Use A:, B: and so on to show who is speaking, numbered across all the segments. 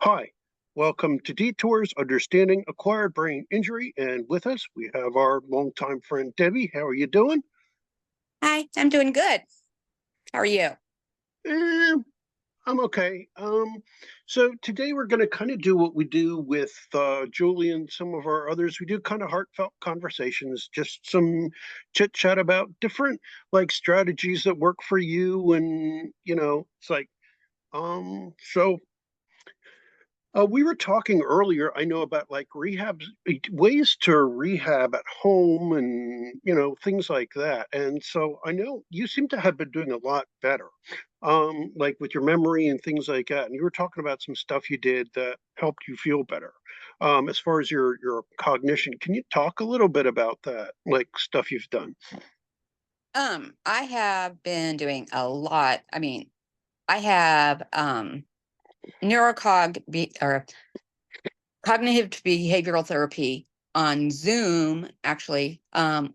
A: Hi, welcome to Detours Understanding Acquired Brain Injury. And with us, we have our longtime friend Debbie. How are you doing?
B: Hi, I'm doing good. How are you?
A: Eh, I'm okay. So today we're going to kind of do what we do with Julie and some of our others. We do kind of heartfelt conversations, just some chit chat about different like strategies that work for you. And, it's like, so we were talking earlier, I know about like rehab, ways to rehab at home and, things like that. And so I know you seem to have been doing a lot better, like with your memory and things like that. And you were talking about some stuff you did that helped you feel better. As far as your cognition, can you talk a little bit about that, like stuff you've done?
B: I have been doing a lot. I have or cognitive behavioral therapy on Zoom, actually,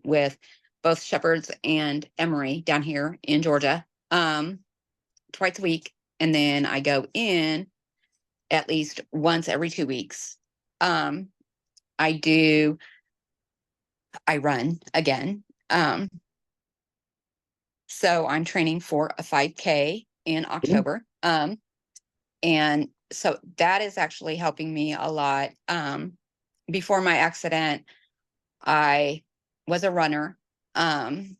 B: with both Shepherds and Emory down here in Georgia, twice a week, and then I go in at least once every 2 weeks. Um, I do. I run again. So I'm training for a 5K in
A: Mm.
B: October. And so that is actually helping me a lot. Before my accident, I was a runner. And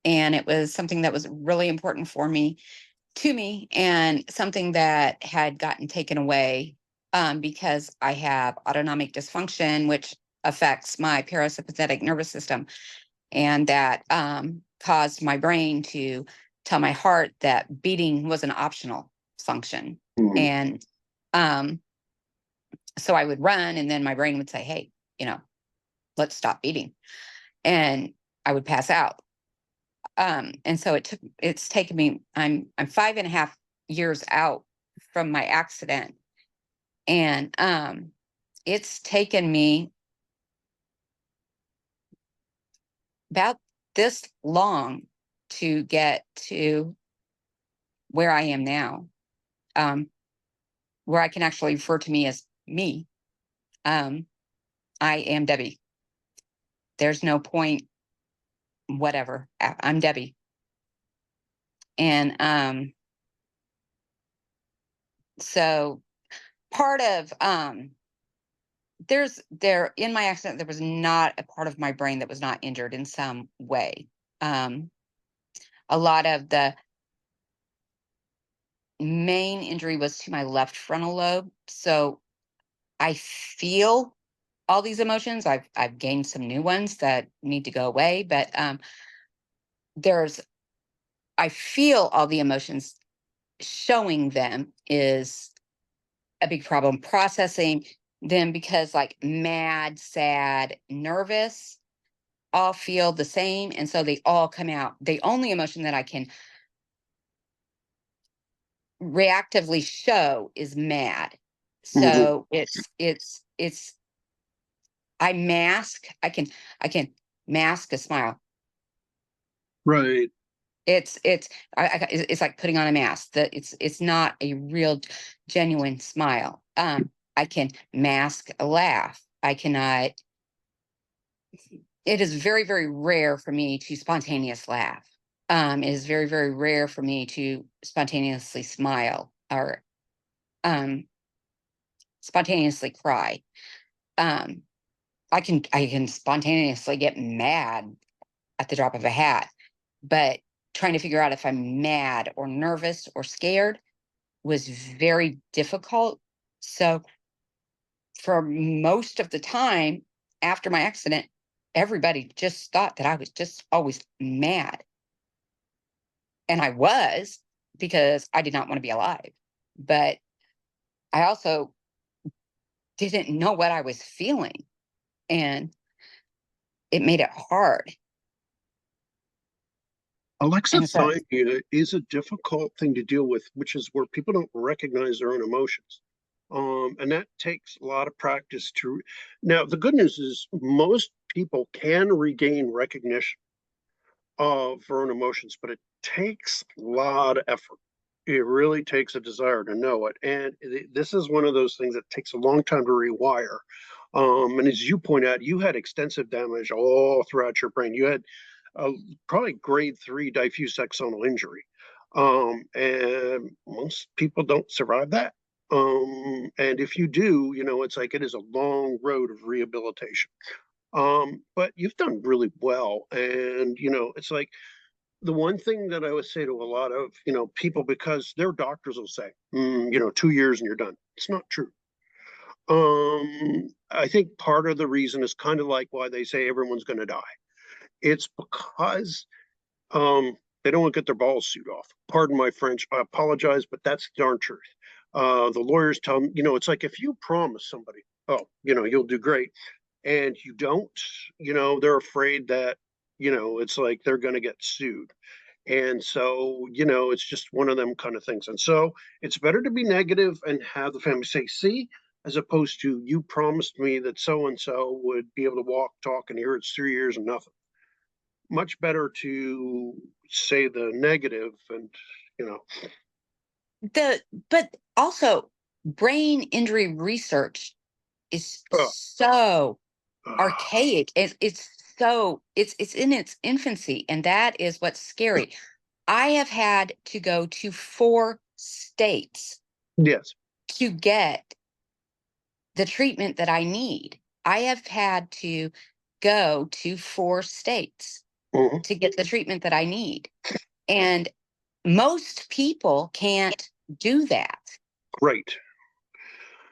B: it was something that was really important to me, and something that had gotten taken away because I have autonomic dysfunction, which affects my parasympathetic nervous system, and that caused my brain to tell my heart that beating was an optional function.
A: Mhm.
B: And um, so I would run, and then my brain would say, "Hey, you know, let's stop beating," and I would pass out. And so it's taken me. I'm 5.5 years out from my accident, and it's taken me about this long to get to where I am now, um, where I can actually refer to me as me. Um, I am Debbie. There's no point, whatever. I'm Debbie. And so part of there in my accident, there was not a part of my brain that was not injured in some way. Um, a lot of the main injury was to my left frontal lobe. So I feel all these emotions. I've gained some new ones that need to go away, but there's I feel all the emotions. Showing them is a big problem. Processing them, because like mad, sad, nervous all feel the same, and so they all come out. The only emotion that I can reactively show is mad.
A: Mhm.
B: So it's I can mask a smile.
A: Right.
B: It's like putting on a mask. That it's not a real genuine smile. I can mask a laugh. I cannot. It is very, very rare for me to spontaneous laugh. It is very, very rare for me to spontaneously smile or um spontaneously cry. Um, I can spontaneously get mad at the drop of a hat, but trying to figure out if I'm mad or nervous or scared was very difficult. So for most of the time after my accident, everybody just thought that I was just always mad. And I was, because I did not want to be alive. But I also didn't know what I was feeling. And it made it hard. And so,
A: Alexithymia is a difficult thing to deal with, which is where people don't recognize their own emotions. And that takes a lot of practice to. Now, the good news is most people can regain recognition of their own emotions, but it takes a lot of effort. It really takes a desire to know it. And this is one of those things that takes a long time to rewire. And as you point out, you had extensive damage all throughout your brain. You had uh, probably grade 3 diffuse axonal injury. And most people don't survive that. And if you do, it's like it is a long road of rehabilitation. But you've done really well. And, it's like the one thing that I would say to a lot of, people, because their doctors will say, 2 years and you're done. It's not true. I think part of the reason is kind of like why they say everyone's going to die. It's because they don't want to get their balls sued off. Pardon my French. I apologize, but that's the darn truth. The lawyers tell them, it's like if you promise somebody, oh, you'll do great, and you don't, they're afraid that, it's like they're going to get sued. And so, it's just one of them kind of things. And so it's better to be negative and have the family say, see, as opposed to you promised me that so and so would be able to walk, talk, and here it's 3 years and nothing. Much better to say the negative and, you know,
B: The but also brain injury research is
A: oh,
B: so
A: uh,
B: archaic. It's in its infancy, and that is what's scary. I have had to go to 4 states
A: yes.
B: to get the treatment that I need. I have had to go to 4 states
A: Mhm.
B: to get the treatment that I need. And most people can't do that.
A: Right.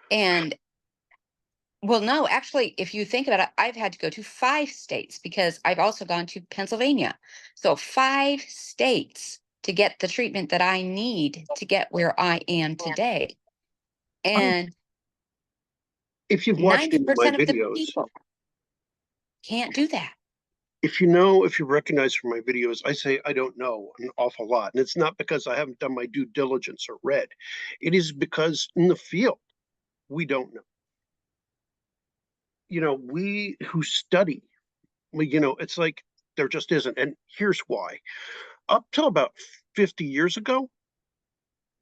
B: And well, no, actually, if you think about it, I've had to go to 5 states because I've also gone to Pennsylvania. So 5 states to get the treatment that I need to get where I am today.
A: I,
B: And
A: if you've watched any of my
B: 90% of the
A: videos,
B: people can't do that.
A: if you recognize from my videos, I say I don't know an awful lot. And it's not because I haven't done my due diligence or read. It is because in the field, we don't know. We who study, it's like there just isn't. And here's why. Up till about 50 years ago,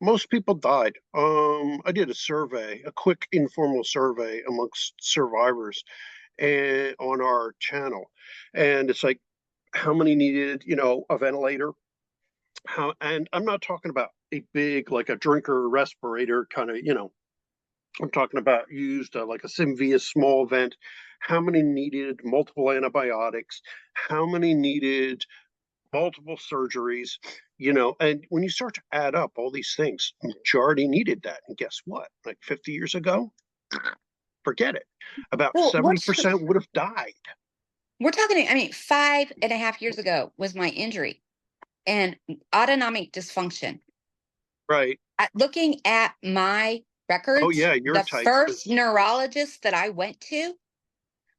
A: most people died. I did a survey, a quick informal survey amongst survivors and on our channel. And it's like how many needed, a ventilator, how, and I'm not talking about a big like a drinker respirator kind of, I'm talking about used like a Simvia small vent. How many needed multiple antibiotics? How many needed multiple surgeries? And when you start to add up all these things, majority needed that. And guess what? Like 50 years ago, forget it. About
B: Well,
A: 70% would have died.
B: we're talking, I mean, 5.5 years ago was my injury and autonomic dysfunction.
A: Right.
B: Looking at my
A: Oh
B: records,
A: yeah, your
B: the
A: type
B: first
A: is
B: neurologist that I went to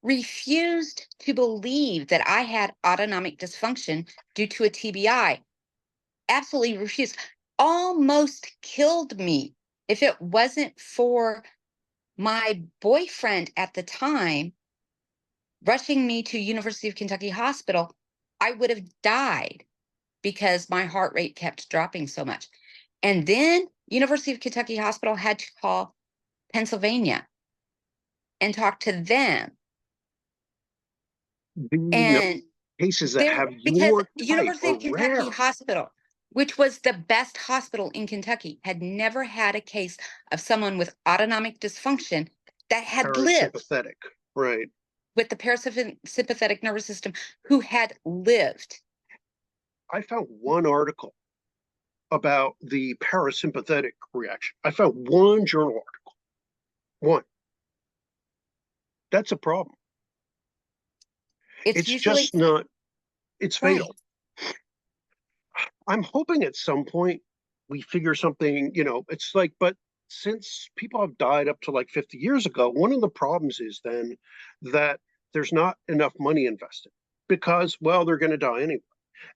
B: refused to believe that I had autonomic dysfunction due to a TBI. Absolutely refused. Almost killed me. If it wasn't for my boyfriend at the time rushing me to University of Kentucky Hospital, I would have died because my heart rate kept dropping so much. And then University of Kentucky Hospital had to call Pennsylvania and talk to them.
A: the
B: And
A: cases that
B: there,
A: have
B: because
A: your type
B: University
A: are
B: of Kentucky
A: rare.
B: Hospital, which was the best hospital in Kentucky, had never had a case of someone with autonomic dysfunction that had lived
A: Parasympathetic. Right.
B: with the parasympathetic nervous system who had lived.
A: I found one article about the parasympathetic reaction. I found one journal article. One. That's a problem.
B: It's
A: It's
B: usually
A: just not, it's
B: right.
A: fatal. I'm hoping at some point we figure something, it's like, but since people have died up to like 50 years ago, one of the problems is then that there's not enough money invested because, well, they're going to die anyway.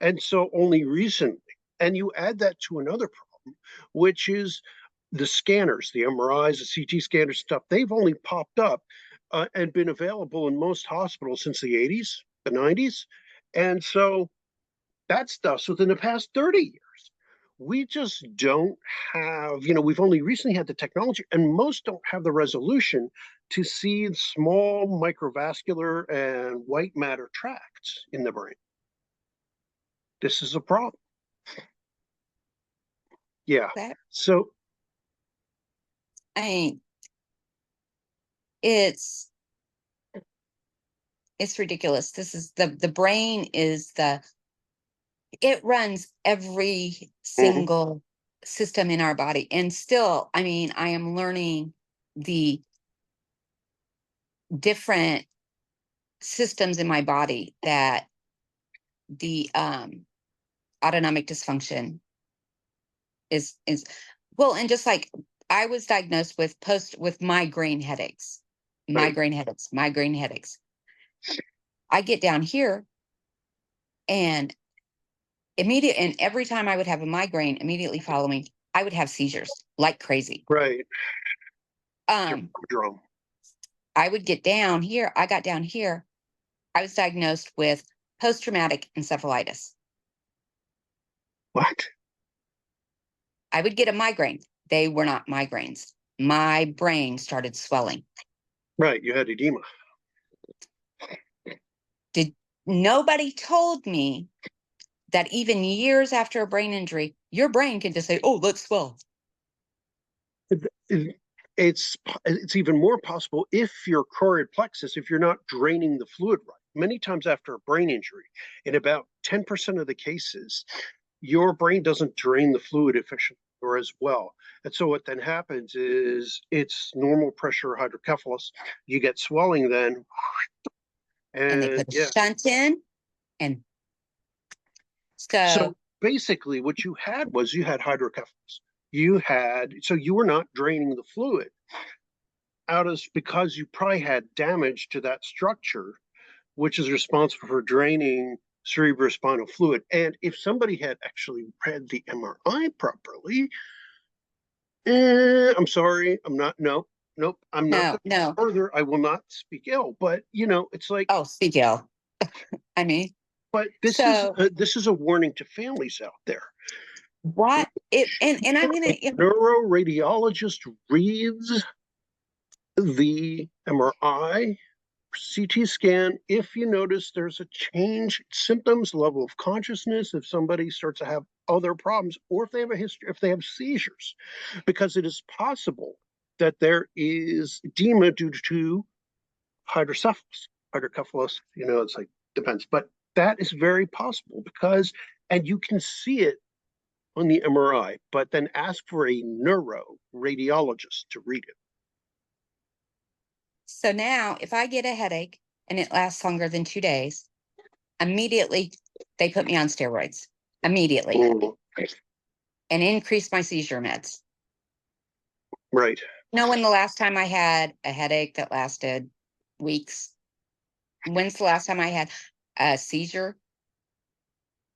A: And so only recently, and you add that to another problem, which is the scanners, the MRIs, the CT scanners stuff, they've only popped up and been available in most hospitals since the 80s, the 90s. And so that stuff's within the past 30 years. We just don't have, we've only recently had the technology, and most don't have the resolution to see small microvascular and white matter tracts in the brain. This is a problem. Yeah.
B: That
A: So,
B: I mean, it's it's ridiculous. This is the brain is the it runs every
A: mhm,
B: single system in our body. And still, I mean, I am learning the different systems in my body that the autonomic dysfunction is well, and just like I was diagnosed with migraine headaches,
A: right,
B: migraine headaches. I get down here and and every time I would have a migraine immediately following, I would have seizures like crazy.
A: right.
B: Um,
A: Drum.
B: I would get down here. I got down here. I was diagnosed with post traumatic encephalitis.
A: What?
B: I would get a migraine. They were not migraines. My brain started swelling.
A: Right. You had edema.
B: Did Nobody told me that even years after a brain injury, your brain can just say, "Oh, let's swell."
A: It- it's even more possible if your choroid plexus, if you're not draining the fluid right. Many times after a brain injury, in about 10% of the cases, your brain doesn't drain the fluid efficiently or as well. And so what then happens is it's normal pressure hydrocephalus. You get swelling then,
B: And they
A: and
B: put a
A: yeah.
B: shunt in. And
A: So
B: so
A: basically, what you had was you had hydrocephalus. So you were not draining the fluid out of because you probably had damage to that structure, which is responsible for draining cerebrospinal fluid. And if somebody had actually read the MRI properly, I'm sorry, I'm not, no, nope, I'm not
B: no,
A: going
B: no.
A: further. I will not speak ill, but it's like,
B: Oh, speak ill. I mean,
A: but
B: so
A: this is a warning to families out there.
B: what it and I'm
A: A
B: gonna
A: neuroradiologist reads the MRI, CT scan, if you notice there's a change, symptoms, level of consciousness, if somebody starts to have other problems, or if they have a history, if they have seizures, because it is possible that there is edema due to hydrocephalus. Hydrocephalus, it's like depends, but that is very possible because, and you can see it on the MRI, but then ask for a neuro radiologist to read it.
B: so now if I get a headache and it lasts longer than 2 days, immediately they put me on steroids immediately
A: Mm,
B: and increase my seizure meds.
A: right.
B: When the last time I had a headache that lasted weeks? When's the last time I had a seizure?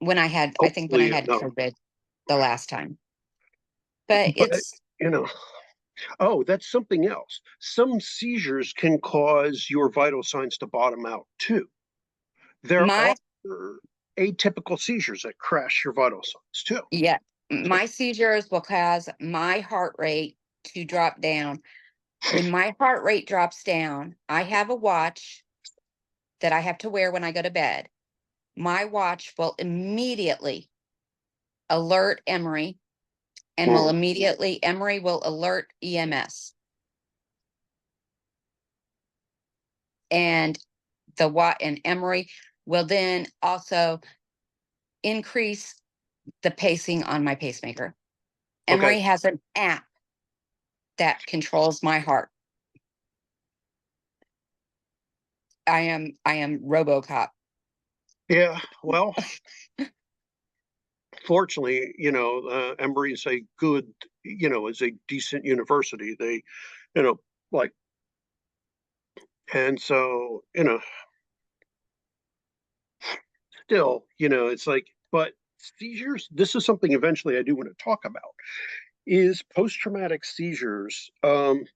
B: I think when I
A: Hopefully,
B: had
A: no.
B: COVID the last time. But
A: But,
B: it's
A: you know, oh, that's something else. Some seizures can cause your vital signs to bottom out too. There are
B: my
A: atypical seizures that crash your vital signs too.
B: yeah,
A: So,
B: my seizures will cause my heart rate to drop down. When my heart rate drops down, I have a watch that I have to wear when I go to bed. My watch will immediately alert Emory and will
A: mm,
B: immediately Emory will alert EMS. And and Emory will then also increase the pacing on my pacemaker.
A: okay.
B: Emory has an app that controls my heart. I am RoboCop.
A: Yeah. Well, fortunately, Emory is a good, is a decent university. They, you know, like, and so, still, it's like, but seizures, this is something eventually I do want to talk about, is post-traumatic seizures.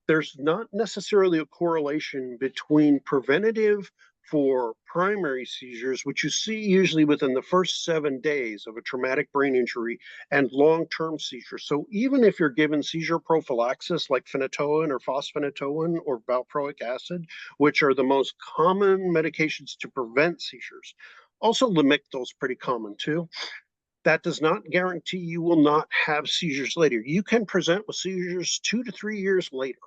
A: There's not necessarily a correlation between preventative for primary seizures, which you see usually within the first 7 days of a traumatic brain injury, and long-term seizures. So even if you're given seizure prophylaxis like phenytoin or fosphenytoin or valproic acid, which are the most common medications to prevent seizures, also Lamictal is pretty common too. That does not guarantee you will not have seizures later. You can present with seizures 2 to 3 years later,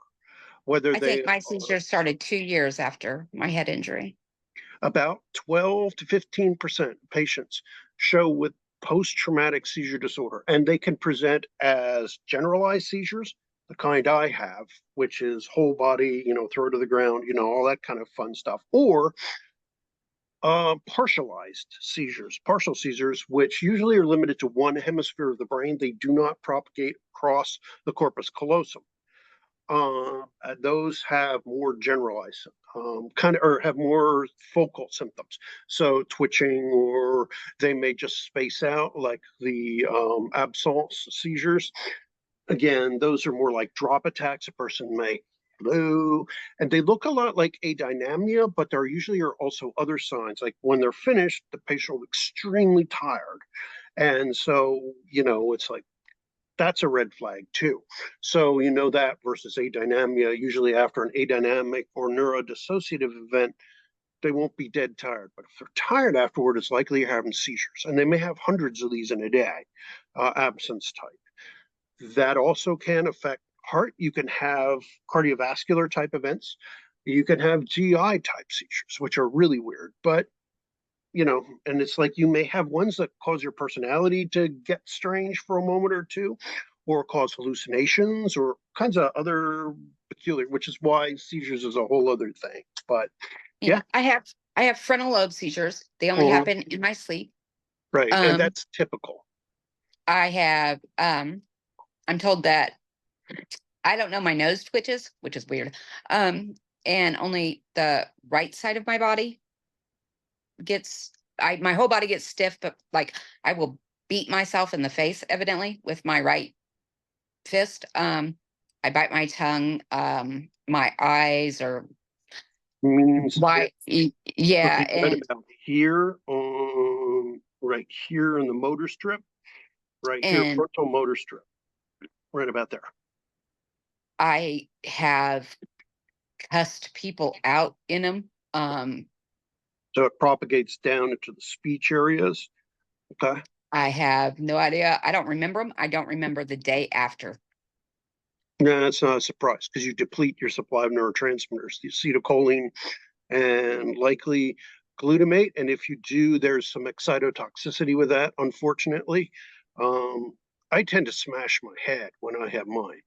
A: whether
B: I think
A: they
B: my
A: are
B: seizure started 2 years after my head injury.
A: about 12 to 15% patients show with post-traumatic seizure disorder, and they can present as generalized seizures, the kind I have, which is whole body, throw to the ground, all that kind of fun stuff, or partialized seizures, partial seizures, which usually are limited to one hemisphere of the brain. They do not propagate across the corpus callosum. Those have more generalized kind of, or have more focal symptoms. So twitching, or they may just space out, like the absence seizures. Again, those are more like drop attacks. A person may flu, and they look a lot like adynamia, but there usually are also other signs. Like when they're finished, the patient will be extremely tired. And so, it's like that's a red flag too. So that versus adynamia, usually after an adynamic or neurodissociative event, they won't be dead tired. But if they're tired afterward, it's likely you're having seizures. And they may have hundreds of these in a day, absence type. That also can affect heart. You can have cardiovascular type events. You can have GI type seizures, which are really weird. But and it's like you may have ones that cause your personality to get strange for a moment or two, or cause hallucinations or kinds of other peculiar, which is why seizures is a whole other thing. But
B: Yeah,
A: yeah,
B: I have frontal lobe seizures. They only
A: mhm,
B: happen in my sleep.
A: right. And
B: Um,
A: that's typical.
B: I have I'm told that I don't know, my nose twitches, which is weird. And only the right side of my body gets my whole body gets stiff, but like I will beat myself in the face evidently with my right fist. I bite my tongue, my eyes are
A: Means
B: why yeah,
A: right
B: and
A: about here, right here in the motor strip, right here,
B: and
A: frontal motor strip, right about there.
B: I have cussed people out in them.
A: So it propagates down into the speech areas. Okay.
B: I have no idea. I don't remember them. I don't remember the day after.
A: No, that's not a surprise because you deplete your supply of neurotransmitters, the acetylcholine and likely glutamate. And if you do, there's some excitotoxicity with that, unfortunately. Um, I tend to smash my head when I have mine.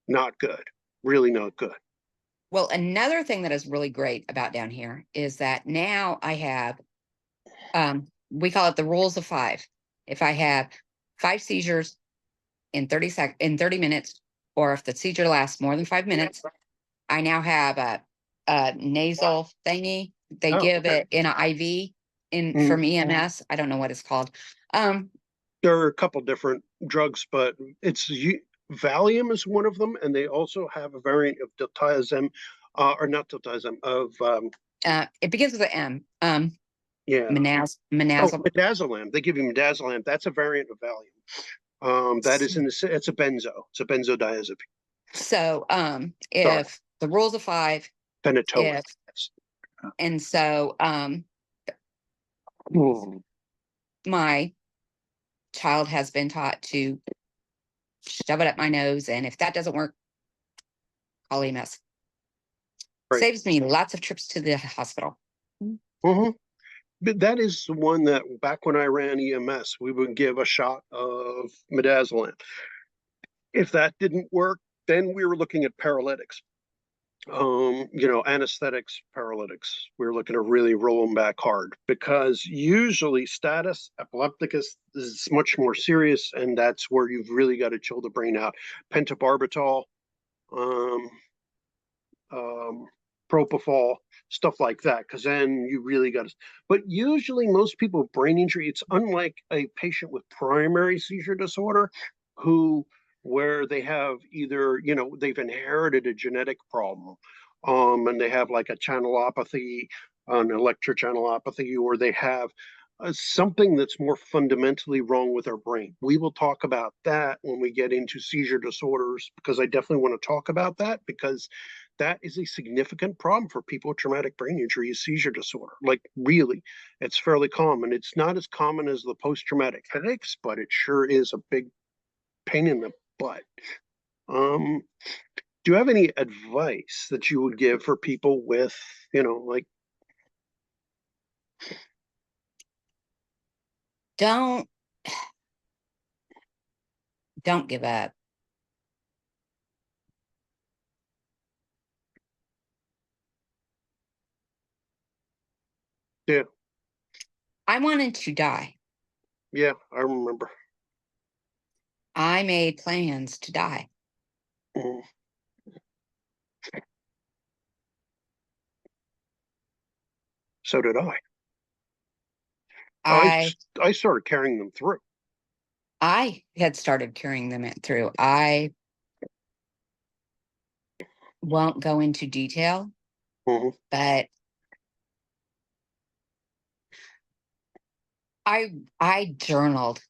A: Not good. Really not good.
B: Well, another thing that is really great about down here is that now I have we call it the rules of five. If I have 5 seizures in 30 minutes, or if the seizure lasts more than 5 minutes, I now have a nasal thingy. They
A: Oh,
B: give
A: okay.
B: it in an IV in
A: Mm.
B: from EMS. I don't know what it's called. Um,
A: There are a couple different drugs, but Valium is one of them, and they also have a variant of diltiazem, or not diltiazem, of
B: it begins with an M.
A: yeah. Oh,
B: Manazol.
A: midazolam. They give you midazolam. That's a variant of Valium. That is it's a benzo. It's a benzodiazepine.
B: So,
A: Sorry,
B: if the rules of five,
A: phenytoin.
B: if
A: Yes.
B: and so
A: Mm,
B: my child has been taught to shove it up my nose, and if that doesn't work, call EMS.
A: right.
B: Saves me lots of trips to the hospital.
A: Hmm. But that is the one that back when I ran EMS, we would give a shot of midazolam. If that didn't work, then we were looking at paralytics. Anesthetics, paralytics. We were looking to really roll them back hard because usually status epilepticus is much more serious, and that's where you've really got to chill the brain out. Pentobarbital, um, um, propofol, stuff like that, because then you really got to. But usually, most people with brain injury, it's unlike a patient with primary seizure disorder who where they have either they've inherited a genetic problem, and they have like a channelopathy, an electrochannelopathy, or they have something that's more fundamentally wrong with our brain. We will talk about that when we get into seizure disorders, because I definitely want to talk about that, because that is a significant problem for people with traumatic brain injury is seizure disorder. Like, really, it's fairly common. It's not as common as the post-traumatic headaches, but it sure is a big pain in the butt. Um, do you have any advice that you would give for people with, like,
B: Don't don't give up.
A: yeah,
B: I wanted to die.
A: yeah, I remember.
B: I made plans to die.
A: Mm. So did I. I
B: I
A: I started carrying them through.
B: I had started carrying them through. I won't go into detail,
A: Mhm,
B: but I I journaled.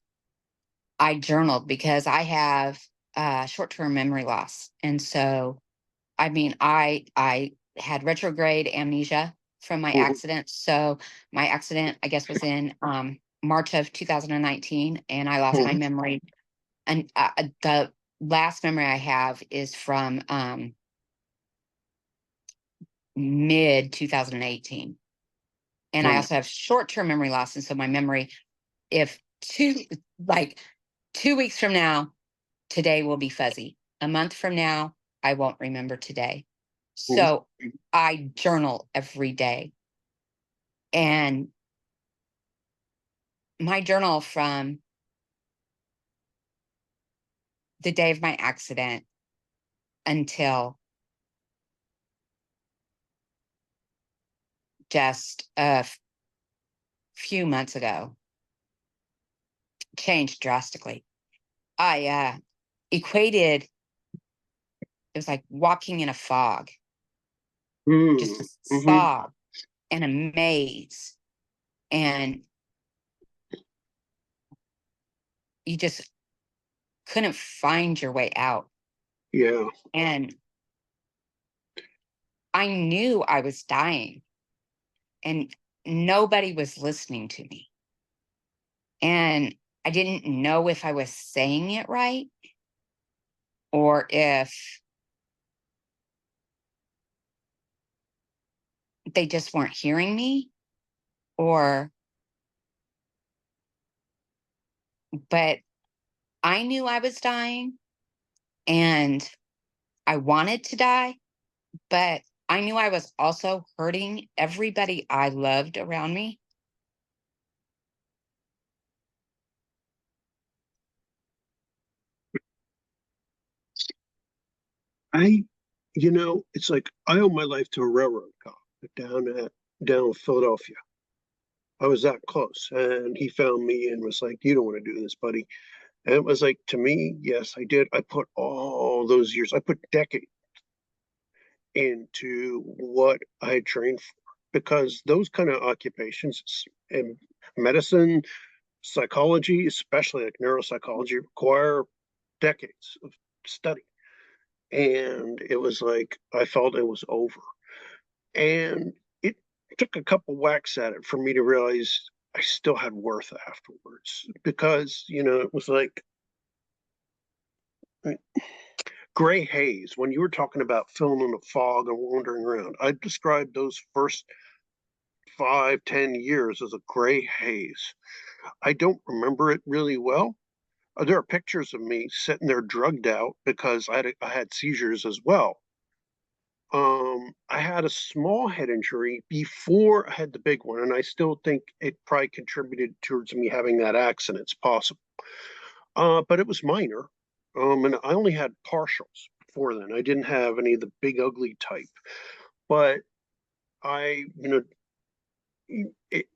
B: I journaled because I have short-term memory loss. And so I mean, I had retrograde amnesia from my
A: mhm,
B: accident. So my accident, I guess, was in March of 2019, and I lost my
A: mhm,
B: memory. And the last memory I have is from mid 2018. And I
A: right.
B: also have short-term memory loss. And so my memory, if like 2 weeks from now, today will be fuzzy. A month from now, I won't remember today.
A: Mhm,
B: So I journal every day. And my journal from the day of my accident until just few months ago changed drastically. I equated, it was like walking in a fog, just a
A: mm, mhm,
B: fog and a maze. And you just couldn't find your way out.
A: yeah.
B: And I knew I was dying and nobody was listening to me. And I didn't know if I was saying it right or if they just weren't hearing me or, but I knew I was dying and I wanted to die, but I knew I was also hurting everybody I loved around me.
A: I, it's like I owe my life to a railroad cop down in Philadelphia. I was that close, and he found me and was like, "You don't want to do this, buddy." And it was like, to me, yes, I did. I put all those years, I put decades into what I had trained for, because those kind of occupations in medicine, psychology, especially like neuropsychology, require decades of study. And it was like I felt it was over. And it took a couple whacks at it for me to realize I still had worth afterwards, because, it was like gray haze. When you were talking about filling in the fog and wandering around, I described those first 5, 10 years as a gray haze. I don't remember it really well. There are pictures of me sitting there drugged out because I had seizures as well. I had a small head injury before I had the big one, and I still think it probably contributed towards me having that accident. It's possible, but it was minor, and I only had partials before then. I didn't have any of the big ugly type, but I, it,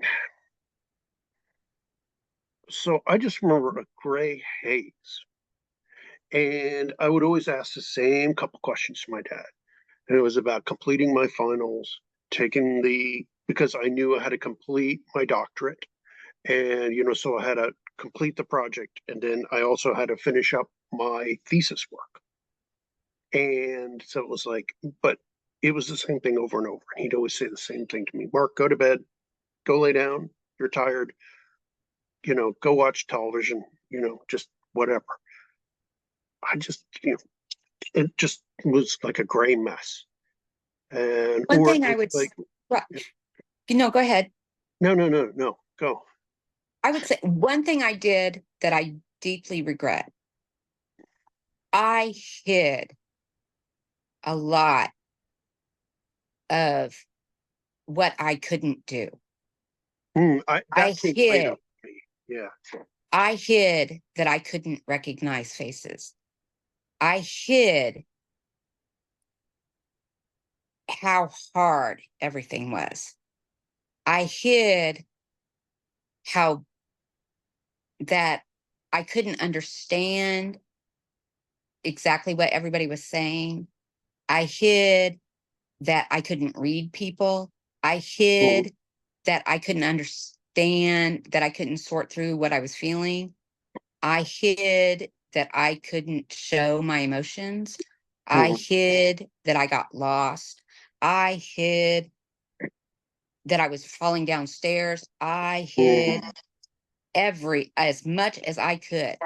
A: so I just remember a gray haze, and I would always ask the same couple questions to my dad, and it was about completing my finals, taking the because I knew I had to complete my doctorate. And, so I had to complete the project. And then I also had to finish up my thesis work. And so it was like, but it was the same thing over and over. And he'd always say the same thing to me: Mark, go to bed, go lay down. You're tired, go watch television, just whatever. I just, it just was like a gray mess. And,
B: One
A: or it
B: thing I
A: was
B: would,
A: like,
B: well, go ahead.
A: no, no, no, no, go.
B: I would say one thing I did that I deeply regret. I hid a lot of what I couldn't do. I
A: That came right
B: hid
A: up to me. Yeah.
B: I hid that I couldn't recognize faces. I hid how hard everything was. I hid how that I couldn't understand exactly what everybody was saying. I hid that I couldn't read people. I
A: Mhm,
B: hid that I couldn't understand, that I couldn't sort through what I was feeling. I hid that I couldn't show my emotions. I
A: mhm,
B: hid that I got lost. I hid that I was falling downstairs. I
A: mhm,
B: hid as much as I could.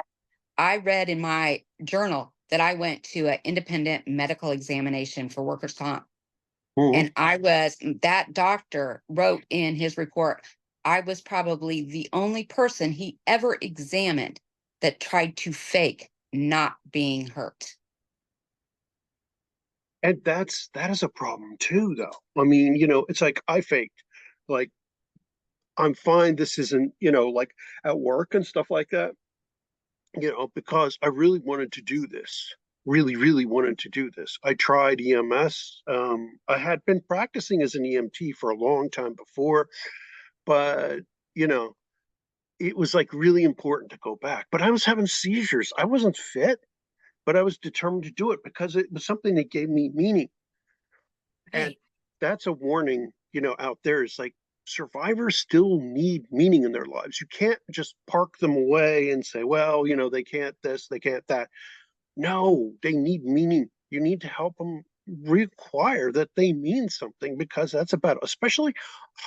B: I read in my journal that I went to an independent medical examination for workers' comp.
A: mhm.
B: And that doctor wrote in his report, I was probably the only person he ever examined that tried to fake not being hurt.
A: And that is a problem too, though. I mean, it's like I faked, like I'm fine. This isn't, like at work and stuff like that, because I really wanted to do this. Really, really wanted to do this. I tried EMS. I had been practicing as an EMT for a long time before, but you know, it was like really important to go back. But I was having seizures. I wasn't fit, but I was determined to do it because it was something that gave me meaning. And
B: Right.
A: that's a warning, out there is like survivors still need meaning in their lives. You can't just park them away and say, well, they can't this, they can't that. No, they need meaning. You need to help them require that they mean something, because that's about, especially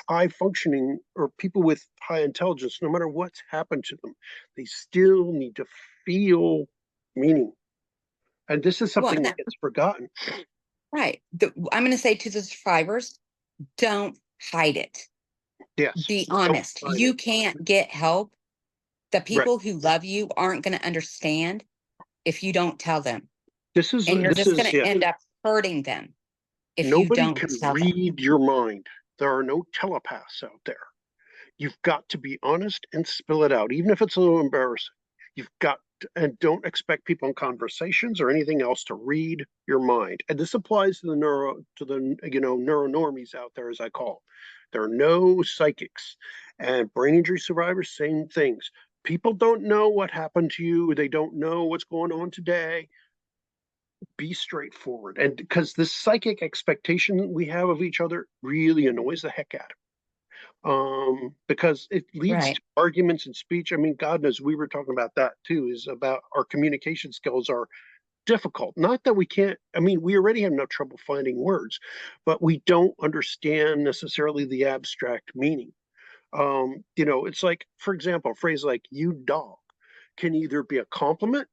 A: high functioning or people with high intelligence, no matter what's happened to them, they still need to feel meaning. And this is
B: Well,
A: something that gets forgotten.
B: right. I'm going to say to the survivors, don't hide it.
A: Yes,
B: Be
A: don't
B: honest.
A: hide it.
B: You can't get help. The
A: Right.
B: people who love you aren't going to understand if you don't tell them.
A: This is
B: And you're
A: this
B: just going
A: is
B: to
A: yeah.
B: end up hurting them if you
A: Nobody
B: don't
A: can
B: tell them.
A: read your mind. There are no telepaths out there. You've got to be honest and spill it out, even if it's a little embarrassing. You've got to, and don't expect people in conversations or anything else to read your mind. And this applies to the neuronormies out there, as I call them. There are no psychics, and brain injury survivors, same things. People don't know what happened to you. They don't know what's going on today. Be straightforward, and because this psychic expectation we have of each other really annoys the heck out of them, because it leads to
B: Right.
A: arguments and speech. I mean, God knows we were talking about that too, is about our communication skills are difficult. Not that we can't, I mean, we already have no trouble finding words, but we don't understand necessarily the abstract meaning. It's like, for example, a phrase like you dog can either be a compliment,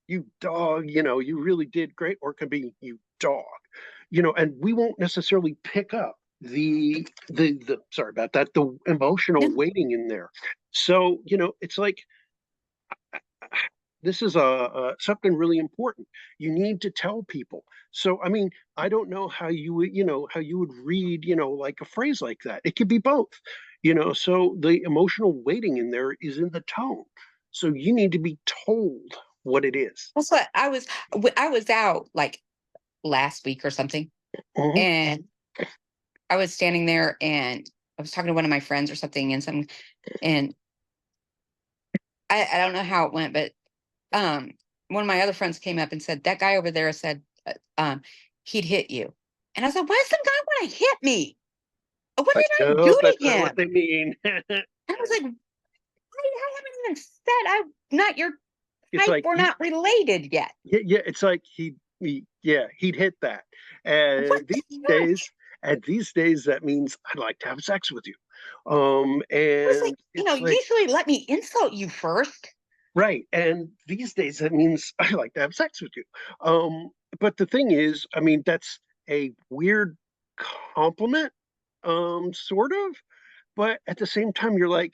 A: you dog, you really did great, or it could be you dog, and we won't necessarily pick up the sorry about that, the emotional
B: No.
A: weighting in there. So, it's like this is a something really important. You need to tell people. So, I mean, I don't know how you would, how you would read, like a phrase like that. It could be both, so the emotional weighting in there is in the tone. So you need to be told what it is.
B: That's what I was out like last week or something,
A: Mhm.
B: and I was standing there and I was talking to one of my friends or something, and I don't know how it went, but um one of my other friends came up and said, that guy over there said he'd hit you. And I said, why does some guy want to hit me? What
A: I
B: did I
A: know
B: do to
A: that's not what
B: him?
A: they mean.
B: I was like, I haven't even said I'm not your
A: It's
B: type.
A: like
B: We're
A: he
B: not related yet.
A: yeah, yeah, it's like he'd hit that.
B: What
A: And
B: the
A: these
B: heck?
A: days, and these days that means I'd like to have sex with you.
B: I was like,
A: And it's like
B: usually let me insult you first.
A: right. And these days that means I like to have sex with you. But the thing is, I mean, that's a weird compliment, sort of, but at the same time, you're like,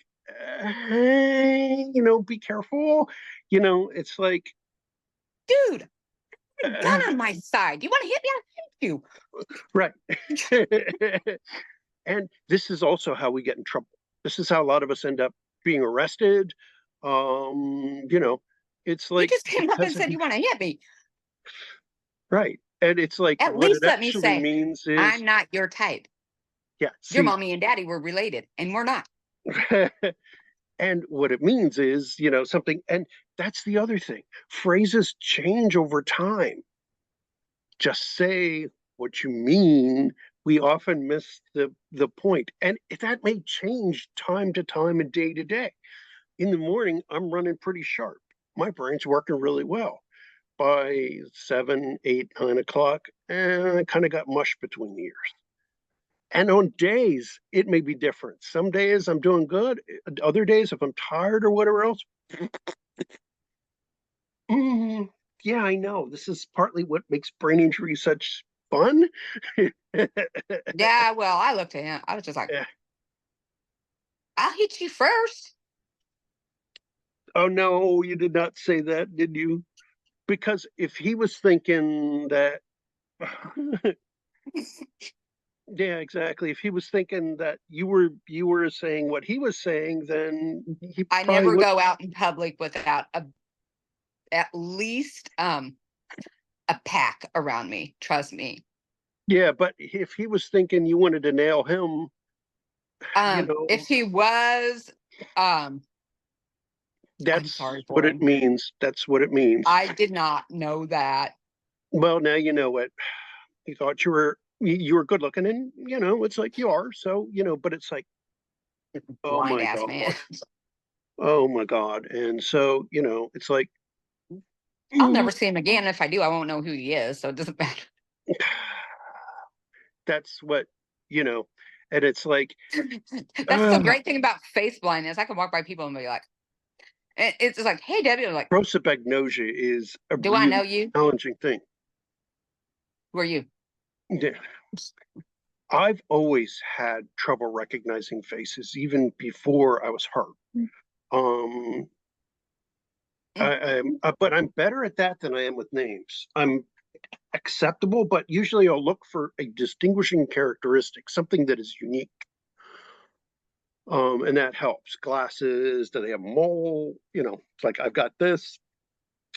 A: be careful. It's like,
B: Dude, I got a
A: uh,
B: gun on my side. You want to hit me? I'll hit you.
A: right. And this is also how we get in trouble. This is how a lot of us end up being arrested. You know, it's
B: You
A: like
B: just came up and
A: because of
B: said you want to hit me.
A: right. And it's like
B: At
A: what it
B: least let me
A: actually
B: say,
A: means is,
B: I'm not your type.
A: yeah,
B: Your
A: see,
B: mommy and daddy were related, and we're not.
A: and what it means is, something, and that's the other thing. Phrases change over time. Just say what you mean. We often miss the point, and that may change time to time and day to day. In the morning, I'm running pretty sharp. My brain's working really well. By 7, 8, 9 o'clock, I kind of got mush between the ears. And on days, it may be different. Some days I'm doing good. Other days, if I'm tired or whatever else, mm, yeah, I know. This is partly what makes brain injury such fun.
B: Yeah, well, I looked at him. I was just like, I'll hit you first.
A: Oh, no, you did not say that, did you? Because if he was thinking that, yeah, exactly. If he was thinking that you were saying what he was saying, then he
B: I
A: probably
B: never
A: would.
B: go out in public without at least a pack around me. Trust me.
A: Yeah, but if he was thinking you wanted to nail him, you
B: If
A: know,
B: he was, um, I'm
A: that's
B: sorry
A: what
B: for
A: it
B: him.
A: means. That's what it means.
B: I did not know that.
A: Well, now you know it. He thought you were good looking, and it's like you are. So but it's like, oh
B: Blind
A: my
B: ass
A: god,
B: man.
A: oh my god, and so it's like,
B: I'll never see him again. If I do, I won't know who he is. So it doesn't matter.
A: that's what you know, and it's like,
B: That's the
A: uh,
B: great thing about face blindness. I can walk by people and be like, it's just like, hey, Debbie. I'm like,
A: prosopagnosia is a
B: do I know
A: really
B: you?
A: challenging thing.
B: Who are you?
A: Yeah. I've always had trouble recognizing faces, even before I was hurt. Um,
B: Mm.
A: but I'm better at that than I am with names. I'm acceptable, but usually I'll look for a distinguishing characteristic, something that is unique. And that helps. Glasses, do they have mole? It's like I've got this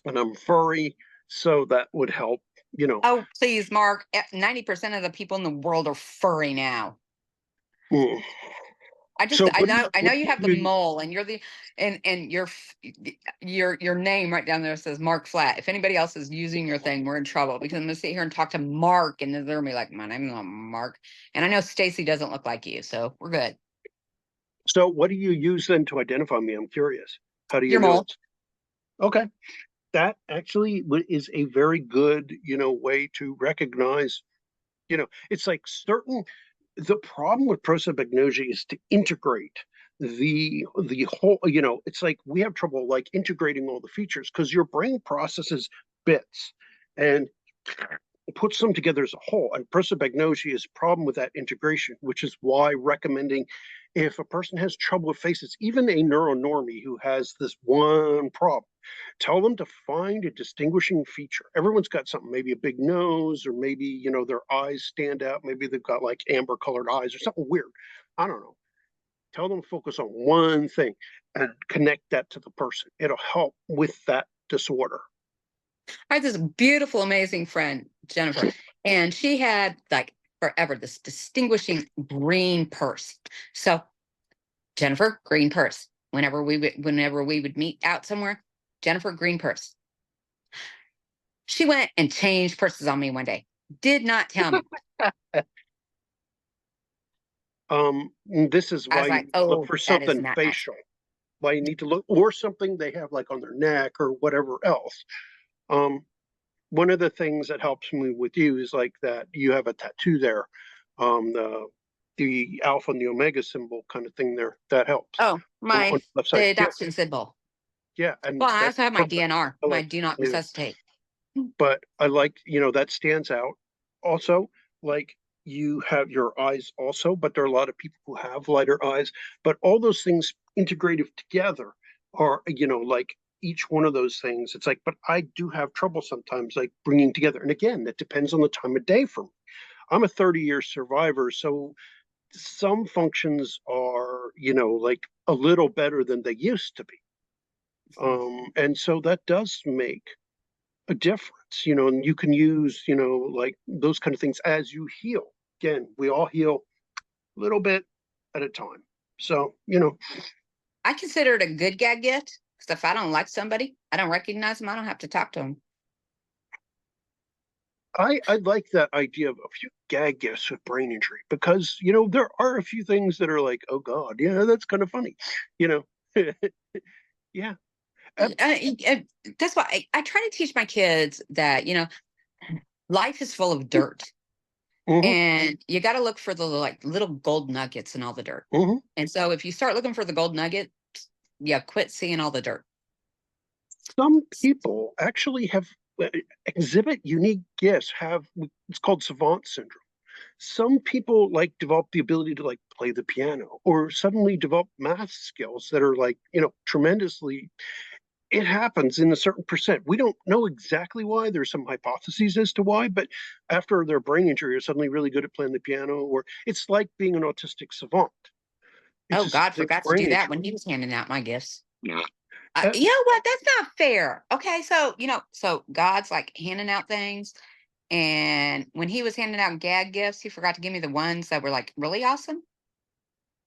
A: and I'm furry, so that would help, you know.
B: Oh, please, Mark. 90% of the people in the world are furry now.
A: Mm.
B: I
A: So
B: I know I know
A: what
B: you
A: do
B: have the
A: you
B: mole and you're the and your name right down there says Mark Flat. If anybody else is using your thing, we're in trouble because I'm gonna sit here and talk to Mark and then they're gonna be like, my name's not Mark. And I know Stacy doesn't look like you, so we're good.
A: what do you use then to identify me? I'm curious. How do you
B: Your
A: know
B: mole.
A: it's okay? That actually is a very good, way to recognize, it's like certain the problem with prosopagnosia is to integrate the whole, it's like we have trouble like integrating all the features because your brain processes bits and puts them together as a whole. And prosopagnosia is a problem with that integration, which is why recommending if a person has trouble with faces, even a neuronormie who has this one problem, tell them to find a distinguishing feature. Everyone's got something, maybe a big nose, or maybe, their eyes stand out. Maybe they've got like amber colored eyes or something weird. I don't know. Tell them to focus on one thing and connect that to the person. It'll help with that disorder.
B: I had this beautiful, amazing friend, Jennifer, and she had like forever this distinguishing green purse. So Jennifer, green purse. Whenever we would meet out somewhere, Jennifer, green purse. She went and changed purses on me one day. Did not tell me.
A: This is
B: I
A: why
B: was
A: you
B: like,
A: need to look
B: oh,
A: for
B: that is
A: something
B: not nice.
A: facial. Why you need to look or something they have like on their neck or whatever else. Um, One of the things that helps me with you is like that you have a tattoo there, the alpha and the omega symbol kind of thing there. That helps
B: Oh,
A: on
B: my
A: the left side.
B: the
A: Yeah,
B: adoption symbol.
A: yeah, and
B: Well, I
A: that's
B: also have my
A: perfect.
B: DNR,
A: I
B: my
A: like
B: do not
A: that too.
B: resuscitate.
A: But I like, that stands out. Also, like you have your eyes also, but there are a lot of people who have lighter eyes. But all those things integrated together are, like each one of those things. It's like, but I do have trouble sometimes, like bringing together. And again, that depends on the time of day for me. I'm a 30-year survivor, so some functions are, like a little better than they used to be. And so that does make a difference, and you can use, like those kind of things as you heal. Again, we all heal a little bit at a time. So,
B: I consider it a good gag gift because if I don't like somebody, I don't recognize them, I don't have to talk to them.
A: I like that idea of a few gag gifts with brain injury because, there are a few things that are like, oh God, yeah, that's kind of funny, you know. Yeah.
B: Uh, uh, uh, that's why I try to teach my kids that, life is full of dirt
A: Hmm.
B: and you got to look for the like little gold nuggets in all the dirt.
A: Hmm.
B: And so if you start looking for the gold nugget, yeah, quit seeing all the dirt.
A: Some people actually have exhibit unique gifts, have it's called savant syndrome. Some people like develop the ability to like play the piano or suddenly develop math skills that are like, tremendously. It happens in a certain percent. We don't know exactly why. There's some hypotheses as to why, but after their brain injury are suddenly really good at playing the piano, or it's like being an autistic savant. It's
B: Oh,
A: the same
B: God
A: thing with
B: forgot to
A: brain
B: do that
A: injury.
B: when he was handing out my gifts.
A: Yeah.
B: You know what? That's not fair. Okay, so so God's like handing out things, and when he was handing out gag gifts, he forgot to give me the ones that were like really awesome.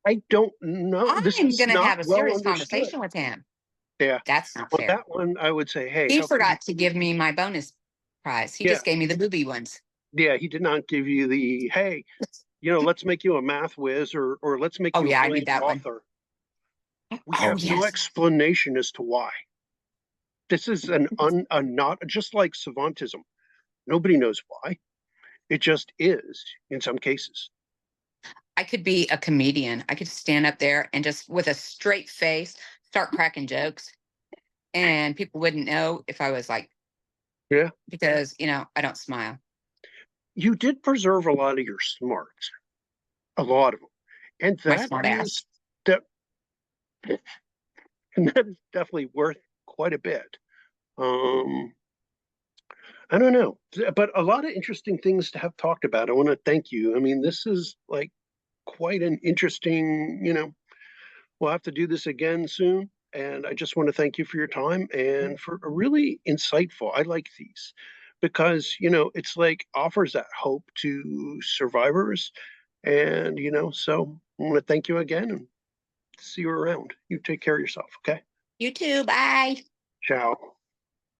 A: I don't know. This
B: I'm
A: is
B: gonna
A: not
B: have a
A: well
B: serious
A: understood.
B: conversation with him.
A: Yeah.
B: That's not
A: On
B: fair.
A: that one, I would say, hey,
B: He
A: how come you?
B: forgot to give me my bonus prize. He
A: Yeah.
B: just gave me the booby ones.
A: Yeah. He did not give you the, hey, let's make you a math whiz or let's make
B: Oh
A: you a
B: yeah, I need
A: brilliant
B: that one.
A: author. We
B: Oh
A: have no
B: yes.
A: explanation as to why. This is a not just like savantism. Nobody knows why. It just is in some cases.
B: I could be a comedian. I could stand up there and just with a straight face start cracking jokes, and people wouldn't know if I was like
A: Yeah.
B: because I don't smile.
A: You did preserve a lot of your smarts, a lot of them. And
B: My
A: that
B: smart ass.
A: is that and that's definitely worth quite a bit. Um, I don't know, but a lot of interesting things to have talked about. I want to thank you. I mean, this is like quite an interesting, we'll have to do this again soon. And I just want to thank you for your time and for a really insightful. I like these because, it's like offers that hope to survivors. And, so I want to thank you again and see you around. You take care of yourself. Okay.
B: You too. Bye.
A: Ciao.